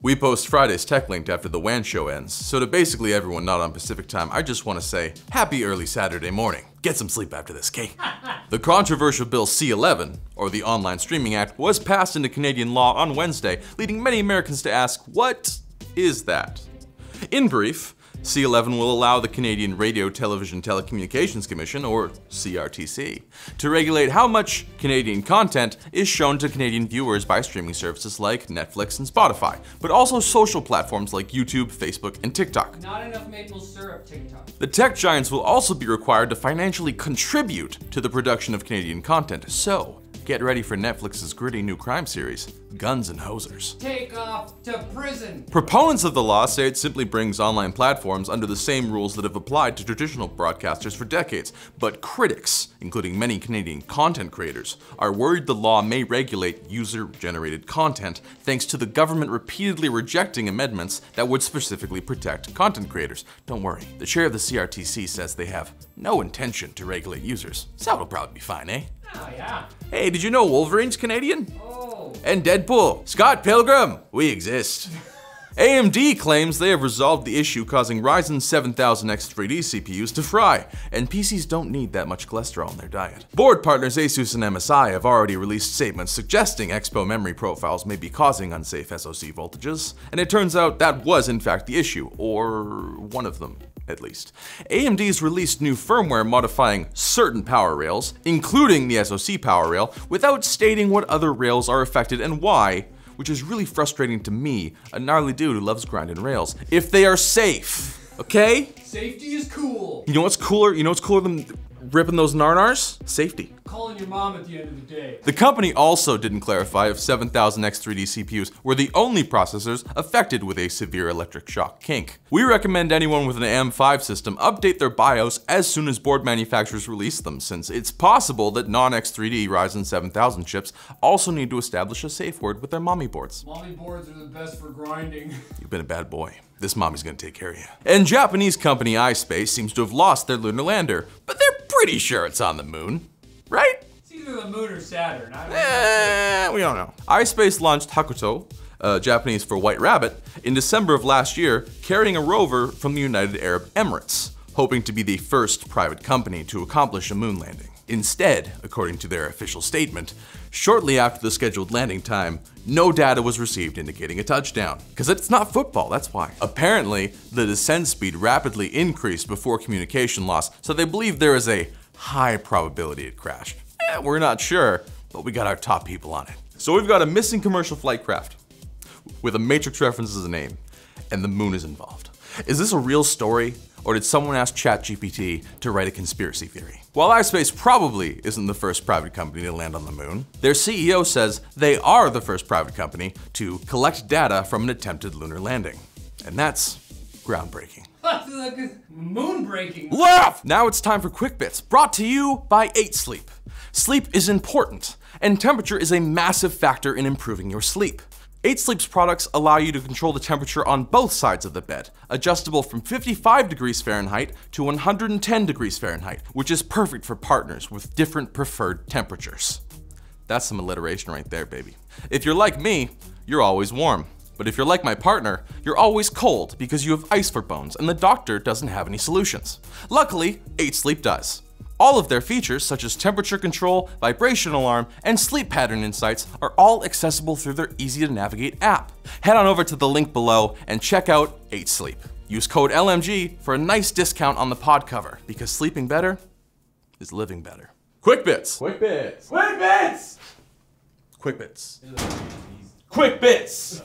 We post Friday's Tech Linked after the WAN show ends, so to basically everyone not on Pacific time, I just want to say, happy early Saturday morning. Get some sleep after this, okay? The controversial Bill C-11, or the Online Streaming Act, was passed into Canadian law on Wednesday, leading many Americans to ask, what is that? In brief, C-11 will allow the Canadian Radio Television Telecommunications Commission, or CRTC, to regulate how much Canadian content is shown to Canadian viewers by streaming services like Netflix and Spotify, but also social platforms like YouTube, Facebook, and TikTok. Not enough maple syrup, TikTok. The tech giants will also be required to financially contribute to the production of Canadian content, so get ready for Netflix's gritty new crime series, Guns and Hosers. Take off to prison. Proponents of the law say it simply brings online platforms under the same rules that have applied to traditional broadcasters for decades. But critics, including many Canadian content creators, are worried the law may regulate user-generated content thanks to the government repeatedly rejecting amendments that would specifically protect content creators. Don't worry, the chair of the CRTC says they have no intention to regulate users, so it'll probably be fine, eh? Oh, yeah. Hey, did you know Wolverine's Canadian? Oh. And Deadpool. Scott Pilgrim, we exist. AMD claims they have resolved the issue causing Ryzen 7000X 3D CPUs to fry, and PCs don't need that much cholesterol in their diet. Board partners Asus and MSI have already released statements suggesting Expo memory profiles may be causing unsafe SoC voltages, and it turns out that was in fact the issue, or one of them. At least. AMD's released new firmware modifying certain power rails, including the SoC power rail, without stating what other rails are affected and why, which is really frustrating to me, a gnarly dude who loves grinding rails, if they are safe, okay? Safety is cool. You know what's cooler? You know what's cooler than ripping those narnars? Safety. Calling your mom at the end of the day. The company also didn't clarify if 7000X 3D CPUs were the only processors affected with a severe electric shock kink. We recommend anyone with an AM5 system update their BIOS as soon as board manufacturers release them, since it's possible that non-X3D Ryzen 7000 chips also need to establish a safe word with their mommy boards. Mommy boards are the best for grinding. You've been a bad boy. This mommy's gonna take care of you. And Japanese company iSpace seems to have lost their lunar lander, but they're pretty sure it's on the moon, right? It's either the moon or Saturn. We don't know. iSpace launched Hakuto, Japanese for White Rabbit, in December of last year, carrying a rover from the United Arab Emirates, hoping to be the first private company to accomplish a moon landing. Instead, according to their official statement, shortly after the scheduled landing time, no data was received indicating a touchdown. Because it's not football, that's why. Apparently, the descent speed rapidly increased before communication loss, so they believe there is a high probability it crashed. We're not sure, but we got our top people on it. So we've got a missing commercial flight craft with a Matrix reference as a name, and the moon is involved. Is this a real story, or did someone ask ChatGPT to write a conspiracy theory? While iSpace probably isn't the first private company to land on the moon, their CEO says they are the first private company to collect data from an attempted lunar landing. And that's groundbreaking. Moon breaking. Laugh! Now it's time for Quick Bits, brought to you by 8 Sleep. Sleep is important, and temperature is a massive factor in improving your sleep. 8 Sleep's products allow you to control the temperature on both sides of the bed, adjustable from 55 degrees Fahrenheit to 110 degrees Fahrenheit, which is perfect for partners with different preferred temperatures. That's some alliteration right there, baby. If you're like me, you're always warm. But if you're like my partner, you're always cold because you have ice for bones and the doctor doesn't have any solutions. Luckily, 8 Sleep does. All of their features, such as temperature control, vibration alarm, and sleep pattern insights, are all accessible through their easy-to-navigate app. Head on over to the link below and check out 8 Sleep. Use code LMG for a nice discount on the pod cover, because sleeping better is living better. Quick Bits! Quick Bits! Quick bits! Quick Bits. Quick Bits!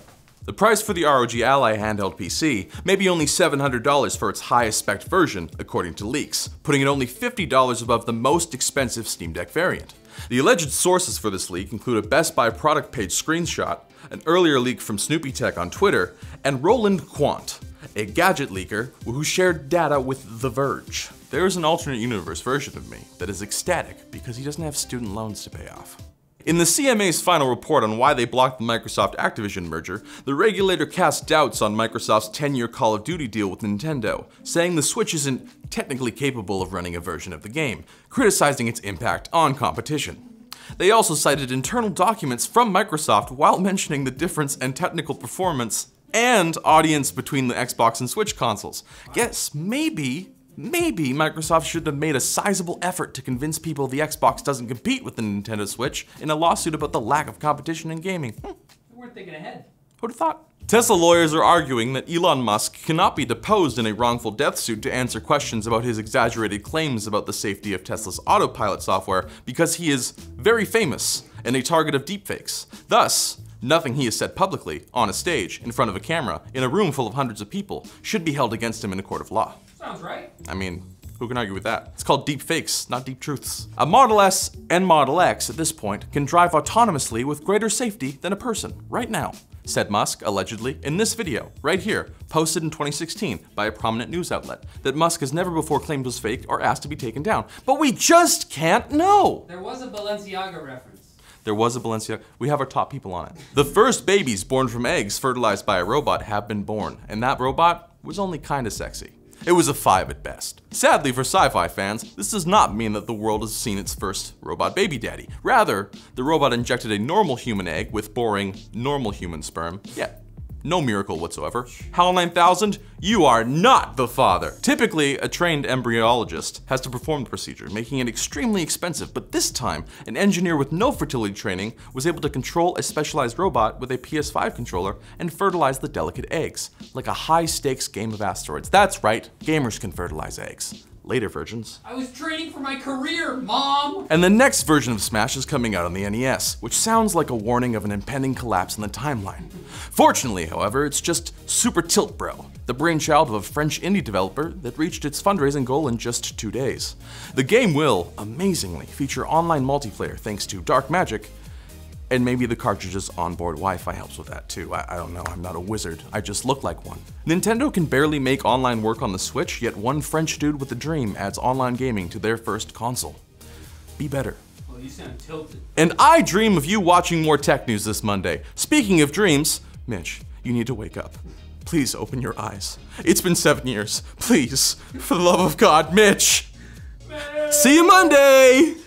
The price for the ROG Ally handheld PC may be only $700 for its highest spec version, according to leaks, putting it only $50 above the most expensive Steam Deck variant. The alleged sources for this leak include a Best Buy product page screenshot, an earlier leak from Snoopy Tech on Twitter, and Roland Quant, a gadget leaker who shared data with The Verge. There is an alternate universe version of me that is ecstatic because he doesn't have student loans to pay off. In the CMA's final report on why they blocked the Microsoft-Activision merger, the regulator cast doubts on Microsoft's 10-year Call of Duty deal with Nintendo, saying the Switch isn't technically capable of running a version of the game, criticizing its impact on competition. They also cited internal documents from Microsoft while mentioning the difference in technical performance and audience between the Xbox and Switch consoles. Guess maybe Microsoft should have made a sizable effort to convince people the Xbox doesn't compete with the Nintendo Switch in a lawsuit about the lack of competition in gaming. We weren't thinking ahead. Who'd have thought? Tesla lawyers are arguing that Elon Musk cannot be deposed in a wrongful death suit to answer questions about his exaggerated claims about the safety of Tesla's autopilot software because he is very famous and a target of deepfakes. Thus, nothing he has said publicly, on a stage, in front of a camera, in a room full of hundreds of people, should be held against him in a court of law. Sounds right. I mean, who can argue with that? It's called deep fakes, not deep truths. A Model S and Model X at this point can drive autonomously with greater safety than a person, right now, said Musk, allegedly, in this video, right here, posted in 2016 by a prominent news outlet, that Musk has never before claimed was fake or asked to be taken down. But we just can't know! There was a Balenciaga reference. There was a Balenciaga. We have our top people on it. The first babies born from eggs fertilized by a robot have been born, and that robot was only kinda sexy. It was a 5 at best. Sadly for sci-fi fans, this does not mean that the world has seen its first robot baby daddy. Rather, the robot injected a normal human egg with boring, normal human sperm. Yeah, no miracle whatsoever. HAL 9000, you are not the father. Typically, a trained embryologist has to perform the procedure, making it extremely expensive, but this time, an engineer with no fertility training was able to control a specialized robot with a PS5 controller and fertilize the delicate eggs, like a high-stakes game of asteroids. That's right, gamers can fertilize eggs. Later versions. I was training for my career, Mom! And the next version of Smash is coming out on the NES, which sounds like a warning of an impending collapse in the timeline. Fortunately, however, it's just Super Tilt Bro, the brainchild of a French indie developer that reached its fundraising goal in just 2 days. The game will, amazingly, feature online multiplayer thanks to dark magic, and maybe the cartridge's onboard Wi-Fi helps with that too. I don't know, I'm not a wizard, I just look like one. Nintendo can barely make online work on the Switch, yet one French dude with a dream adds online gaming to their first console. Be better. Well, you sound tilted. And I dream of you watching more tech news this Monday. Speaking of dreams, Mitch, you need to wake up. Please open your eyes. It's been 7 years. Please, for the love of God, Mitch. See you Monday!